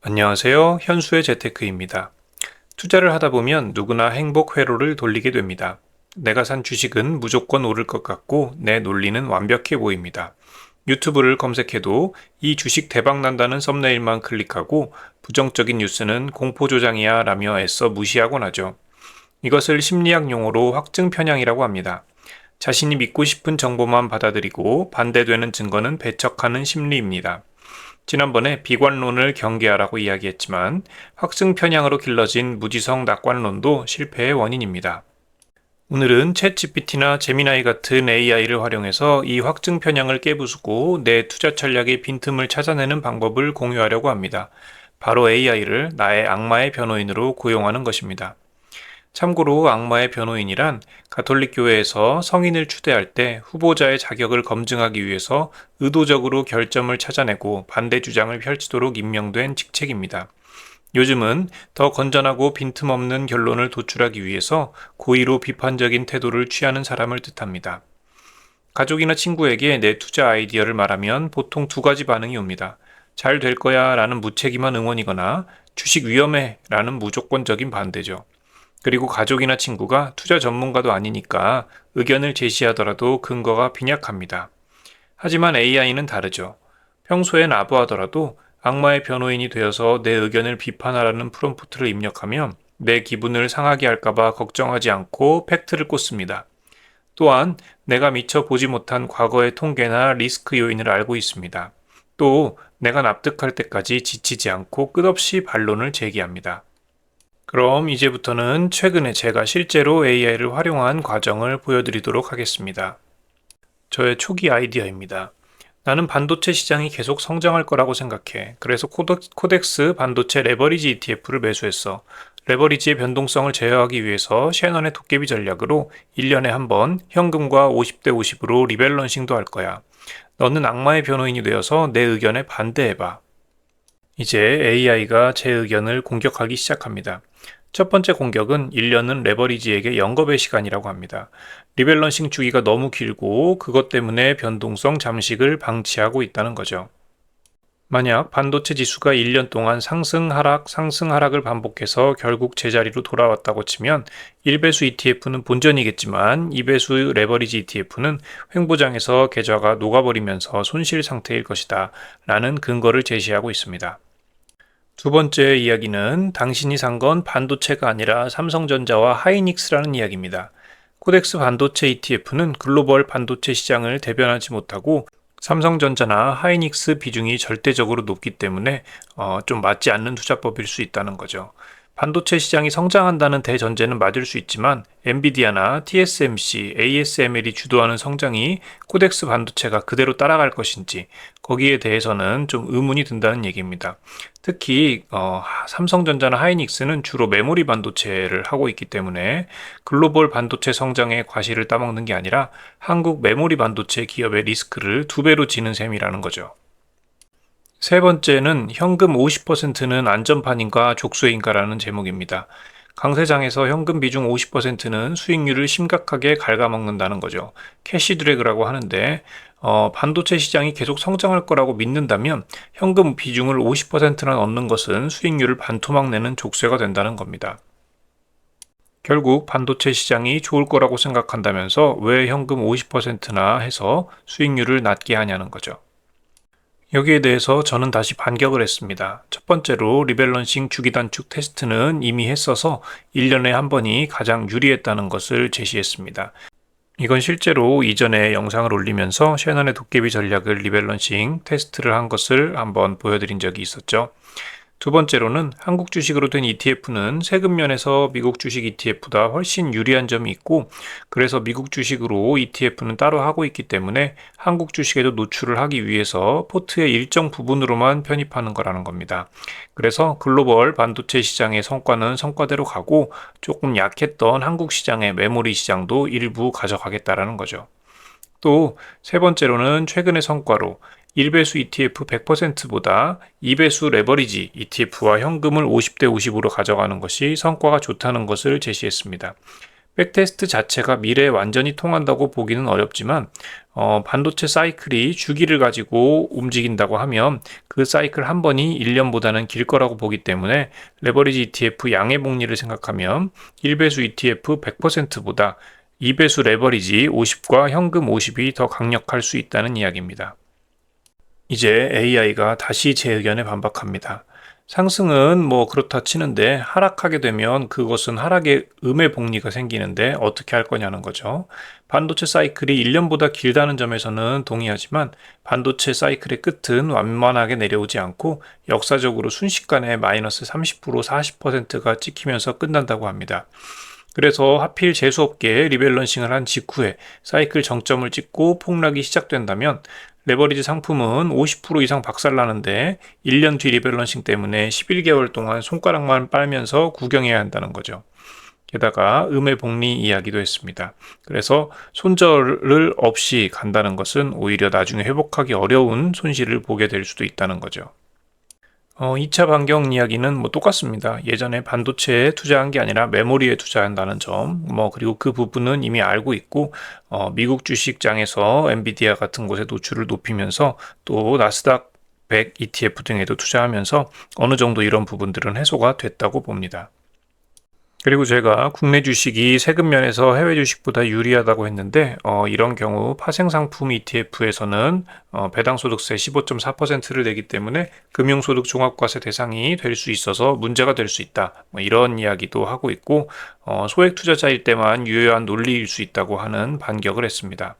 안녕하세요. 현수의 재테크입니다. 투자를 하다 보면 누구나 행복 회로를 돌리게 됩니다. 내가 산 주식은 무조건 오를 것 같고 내 논리는 완벽해 보입니다. 유튜브를 검색해도 이 주식 대박 난다는 썸네일만 클릭하고 부정적인 뉴스는 공포조장이야 라며 애써 무시하곤 하죠. 이것을 심리학 용어로 확증 편향이라고 합니다. 자신이 믿고 싶은 정보만 받아들이고 반대되는 증거는 배척하는 심리입니다. 지난번에 비관론을 경계하라고 이야기했지만 확증 편향으로 길러진 무지성 낙관론도 실패의 원인입니다. 오늘은 챗GPT나 제미나이 같은 AI를 활용해서 이 확증 편향을 깨부수고 내 투자 전략의 빈틈을 찾아내는 방법을 공유하려고 합니다. 바로 AI를 나의 악마의 변호인으로 고용하는 것입니다. 참고로 악마의 변호인이란 가톨릭 교회에서 성인을 추대할 때 후보자의 자격을 검증하기 위해서 의도적으로 결점을 찾아내고 반대 주장을 펼치도록 임명된 직책입니다. 요즘은 더 건전하고 빈틈없는 결론을 도출하기 위해서 고의로 비판적인 태도를 취하는 사람을 뜻합니다. 가족이나 친구에게 내 투자 아이디어를 말하면 보통 두 가지 반응이 옵니다. 잘 될 거야 라는 무책임한 응원이거나 주식 위험해 라는 무조건적인 반대죠. 그리고 가족이나 친구가 투자 전문가도 아니니까 의견을 제시하더라도 근거가 빈약합니다. 하지만 AI는 다르죠. 평소엔 아부하더라도 악마의 변호인이 되어서 내 의견을 비판하라는 프롬프트를 입력하면 내 기분을 상하게 할까봐 걱정하지 않고 팩트를 꽂습니다. 또한 내가 미처 보지 못한 과거의 통계나 리스크 요인을 알고 있습니다. 또 내가 납득할 때까지 지치지 않고 끝없이 반론을 제기합니다. 그럼 이제부터는 최근에 제가 실제로 AI를 활용한 과정을 보여드리도록 하겠습니다. 저의 초기 아이디어입니다. 나는 반도체 시장이 계속 성장할 거라고 생각해. 그래서 코덱스 반도체 레버리지 ETF를 매수했어. 레버리지의 변동성을 제어하기 위해서 셰넌의 도깨비 전략으로 1년에 한 번 현금과 50대 50으로 리밸런싱도 할 거야. 너는 악마의 변호인이 되어서 내 의견에 반대해봐. 이제 AI가 제 의견을 공격하기 시작합니다. 첫 번째 공격은 1년은 레버리지에게 영겁의 시간이라고 합니다. 리밸런싱 주기가 너무 길고 그것 때문에 변동성 잠식을 방치하고 있다는 거죠. 만약 반도체 지수가 1년 동안 상승 하락을 반복해서 결국 제자리로 돌아왔다고 치면 1배수 ETF는 본전이겠지만 2배수 레버리지 ETF는 횡보장에서 계좌가 녹아버리면서 손실 상태일 것이다 라는 근거를 제시하고 있습니다. 두 번째 이야기는 당신이 산 건 반도체가 아니라 삼성전자와 하이닉스라는 이야기입니다. 코덱스 반도체 ETF는 글로벌 반도체 시장을 대변하지 못하고 삼성전자나 하이닉스 비중이 절대적으로 높기 때문에 좀 맞지 않는 투자법일 수 있다는 거죠. 반도체 시장이 성장한다는 대전제는 맞을 수 있지만 엔비디아나 TSMC, ASML이 주도하는 성장이 코덱스 반도체가 그대로 따라갈 것인지 거기에 대해서는 좀 의문이 든다는 얘기입니다. 특히 삼성전자나 하이닉스는 주로 메모리 반도체를 하고 있기 때문에 글로벌 반도체 성장의 과실을 따먹는 게 아니라 한국 메모리 반도체 기업의 리스크를 2배로 지는 셈이라는 거죠. 세 번째는 현금 50%는 안전판인가 족쇄인가라는 제목입니다. 강세장에서 현금 비중 50%는 수익률을 심각하게 갉아먹는다는 거죠. 캐시 드래그라고 하는데 반도체 시장이 계속 성장할 거라고 믿는다면 현금 비중을 50%나 넣는 것은 수익률을 반토막 내는 족쇄가 된다는 겁니다. 결국 반도체 시장이 좋을 거라고 생각한다면서 왜 현금 50%나 해서 수익률을 낮게 하냐는 거죠. 여기에 대해서 저는 다시 반격을 했습니다. 첫 번째로 리밸런싱 주기 단축 테스트는 이미 했어서 1년에 한 번이 가장 유리했다는 것을 제시했습니다. 이건 실제로 이전에 영상을 올리면서 셰넌의 도깨비 전략을 리밸런싱 테스트를 한 것을 한번 보여드린 적이 있었죠. 두 번째로는 한국 주식으로 된 ETF는 세금 면에서 미국 주식 ETF보다 훨씬 유리한 점이 있고 그래서 미국 주식으로 ETF는 따로 하고 있기 때문에 한국 주식에도 노출을 하기 위해서 포트의 일정 부분으로만 편입하는 거라는 겁니다. 그래서 글로벌 반도체 시장의 성과는 성과대로 가고 조금 약했던 한국 시장의 메모리 시장도 일부 가져가겠다라는 거죠. 또 세 번째로는 최근의 성과로 1배수 ETF 100%보다 2배수 레버리지 ETF와 현금을 50대 50으로 가져가는 것이 성과가 좋다는 것을 제시했습니다. 백테스트 자체가 미래에 완전히 통한다고 보기는 어렵지만 반도체 사이클이 주기를 가지고 움직인다고 하면 그 사이클 한 번이 1년보다는 길 거라고 보기 때문에 레버리지 ETF 양의 복리를 생각하면 1배수 ETF 100%보다 2배수 레버리지 50과 현금 50이 더 강력할 수 있다는 이야기입니다. 이제 AI가 다시 제 의견에 반박합니다. 상승은 뭐 그렇다 치는데 하락하게 되면 그것은 하락의 음의 복리가 생기는데 어떻게 할 거냐는 거죠. 반도체 사이클이 1년보다 길다는 점에서는 동의하지만 반도체 사이클의 끝은 완만하게 내려오지 않고 역사적으로 순식간에 마이너스 30% 40%가 찍히면서 끝난다고 합니다. 그래서 하필 재수없게 리밸런싱을 한 직후에 사이클 정점을 찍고 폭락이 시작된다면 레버리지 상품은 50% 이상 박살나는데 1년 뒤 리밸런싱 때문에 11개월 동안 손가락만 빨면서 구경해야 한다는 거죠. 게다가 음의 복리 이야기도 했습니다. 그래서 손절을 없이 간다는 것은 오히려 나중에 회복하기 어려운 손실을 보게 될 수도 있다는 거죠. 2차 반경 이야기는 뭐 똑같습니다. 예전에 반도체에 투자한 게 아니라 메모리에 투자한다는 점, 그리고 그 부분은 이미 알고 있고, 미국 주식장에서 엔비디아 같은 곳에 노출을 높이면서 또 나스닥 100 ETF 등에도 투자하면서 어느 정도 이런 부분들은 해소가 됐다고 봅니다. 그리고 제가 국내 주식이 세금 면에서 해외 주식보다 유리하다고 했는데 이런 경우 파생상품 ETF에서는 배당소득세 15.4%를 내기 때문에 금융소득 종합과세 대상이 될 수 있어서 문제가 될 수 있다. 이런 이야기도 하고 있고 소액 투자자일 때만 유효한 논리일 수 있다고 하는 반격을 했습니다.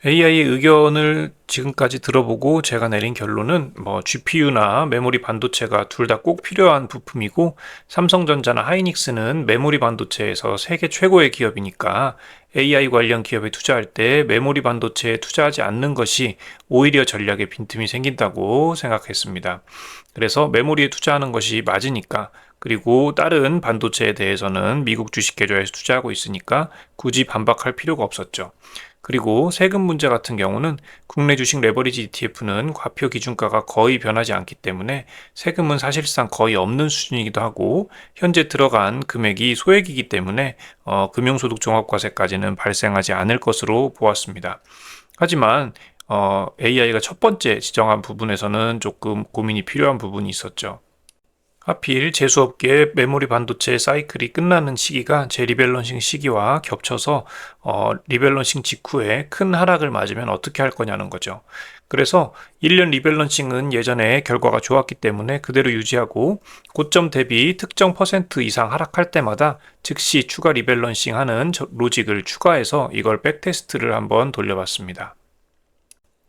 AI의 의견을 지금까지 들어보고 제가 내린 결론은 GPU나 메모리 반도체가 둘 다 꼭 필요한 부품이고 삼성전자나 하이닉스는 메모리 반도체에서 세계 최고의 기업이니까 AI 관련 기업에 투자할 때 메모리 반도체에 투자하지 않는 것이 오히려 전략에 빈틈이 생긴다고 생각했습니다. 그래서 메모리에 투자하는 것이 맞으니까 그리고 다른 반도체에 대해서는 미국 주식 계좌에서 투자하고 있으니까 굳이 반박할 필요가 없었죠. 그리고 세금 문제 같은 경우는 국내 주식 레버리지 ETF는 과표 기준가가 거의 변하지 않기 때문에 세금은 사실상 거의 없는 수준이기도 하고 현재 들어간 금액이 소액이기 때문에 금융소득 종합과세까지는 발생하지 않을 것으로 보았습니다. 하지만 AI가 첫 번째 지정한 부분에서는 조금 고민이 필요한 부분이 있었죠. 하필 재수없게 메모리 반도체 사이클이 끝나는 시기가 제 리밸런싱 시기와 겹쳐서 리밸런싱 직후에 큰 하락을 맞으면 어떻게 할 거냐는 거죠. 그래서 1년 리밸런싱은 예전에 결과가 좋았기 때문에 그대로 유지하고 고점 대비 특정 퍼센트 이상 하락할 때마다 즉시 추가 리밸런싱 하는 로직을 추가해서 이걸 백테스트를 한번 돌려봤습니다.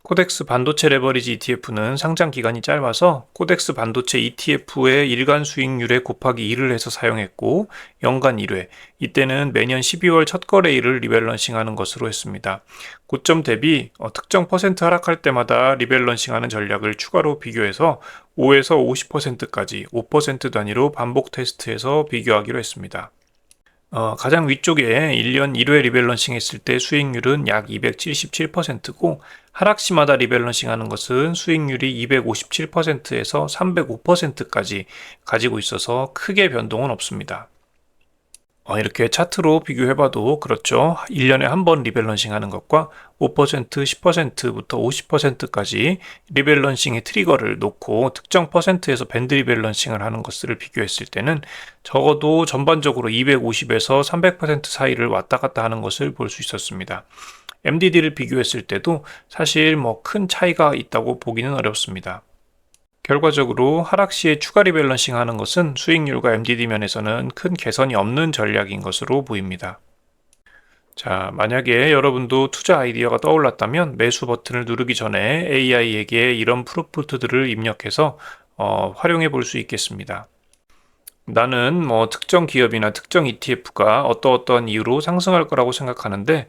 코덱스 반도체 레버리지 ETF는 상장 기간이 짧아서 코덱스 반도체 ETF의 일간 수익률에 곱하기 2를 해서 사용했고 연간 1회, 이때는 매년 12월 첫 거래일을 리밸런싱 하는 것으로 했습니다. 고점 대비 특정 퍼센트 하락할 때마다 리밸런싱 하는 전략을 추가로 비교해서 5에서 50%까지 5% 단위로 반복 테스트해서 비교하기로 했습니다. 가장 위쪽에 1년 1회 리밸런싱 했을 때 수익률은 약 277%고 하락 시마다 리밸런싱 하는 것은 수익률이 257%에서 305%까지 가지고 있어서 크게 변동은 없습니다. 이렇게 차트로 비교해봐도 그렇죠. 1년에 한 번 리밸런싱 하는 것과 5%, 10%부터 50%까지 리밸런싱의 트리거를 놓고 특정 퍼센트에서 밴드 리밸런싱을 하는 것을 비교했을 때는 적어도 전반적으로 250에서 300% 사이를 왔다 갔다 하는 것을 볼 수 있었습니다. MDD를 비교했을 때도 사실 큰 차이가 있다고 보기는 어렵습니다. 결과적으로 하락 시에 추가 리밸런싱 하는 것은 수익률과 MDD 면에서는 큰 개선이 없는 전략인 것으로 보입니다. 자, 만약에 여러분도 투자 아이디어가 떠올랐다면 매수 버튼을 누르기 전에 AI에게 이런 프롬프트들을 입력해서 활용해 볼 수 있겠습니다. 나는 특정 기업이나 특정 ETF가 어떠어떠한 이유로 상승할 거라고 생각하는데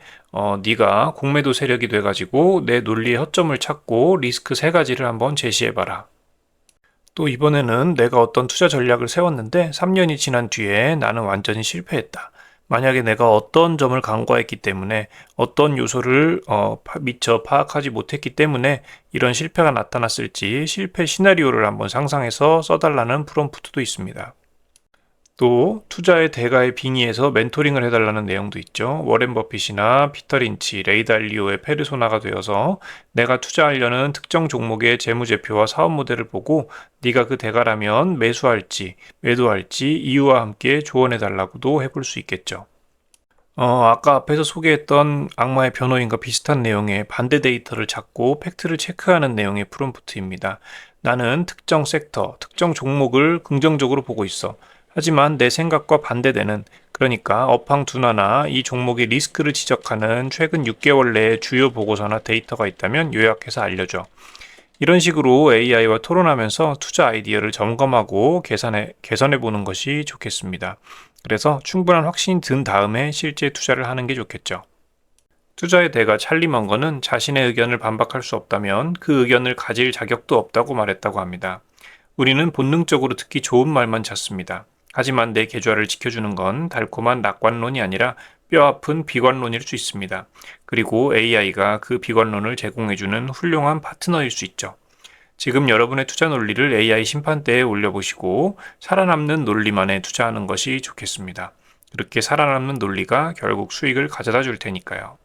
네가 공매도 세력이 돼가지고 내 논리의 허점을 찾고 리스크 3가지를 한번 제시해봐라. 또 이번에는 내가 어떤 투자 전략을 세웠는데 3년이 지난 뒤에 나는 완전히 실패했다. 만약에 내가 어떤 점을 간과했기 때문에 어떤 요소를 미처 파악하지 못했기 때문에 이런 실패가 나타났을지 실패 시나리오를 한번 상상해서 써달라는 프롬프트도 있습니다. 또 투자의 대가에 빙의해서 멘토링을 해달라는 내용도 있죠. 워렌 버핏이나 피터 린치, 레이 달리오의 페르소나가 되어서 내가 투자하려는 특정 종목의 재무제표와 사업 모델을 보고 네가 그 대가라면 매수할지 매도할지 이유와 함께 조언해달라고도 해볼 수 있겠죠. 아까 앞에서 소개했던 악마의 변호인과 비슷한 내용의 반대 데이터를 찾고 팩트를 체크하는 내용의 프롬프트입니다. 나는 특정 섹터, 특정 종목을 긍정적으로 보고 있어. 하지만 내 생각과 반대되는, 그러니까 업황 둔화나 이 종목의 리스크를 지적하는 최근 6개월 내의 주요 보고서나 데이터가 있다면 요약해서 알려줘. 이런 식으로 AI와 토론하면서 투자 아이디어를 점검하고 개선해 보는 것이 좋겠습니다. 그래서 충분한 확신이 든 다음에 실제 투자를 하는 게 좋겠죠. 투자의 대가 찰리 먼거는 자신의 의견을 반박할 수 없다면 그 의견을 가질 자격도 없다고 말했다고 합니다. 우리는 본능적으로 듣기 좋은 말만 찾습니다. 하지만 내 계좌를 지켜주는 건 달콤한 낙관론이 아니라 뼈아픈 비관론일 수 있습니다. 그리고 AI가 그 비관론을 제공해주는 훌륭한 파트너일 수 있죠. 지금 여러분의 투자 논리를 AI 심판대에 올려보시고 살아남는 논리만에 투자하는 것이 좋겠습니다. 그렇게 살아남는 논리가 결국 수익을 가져다 줄 테니까요.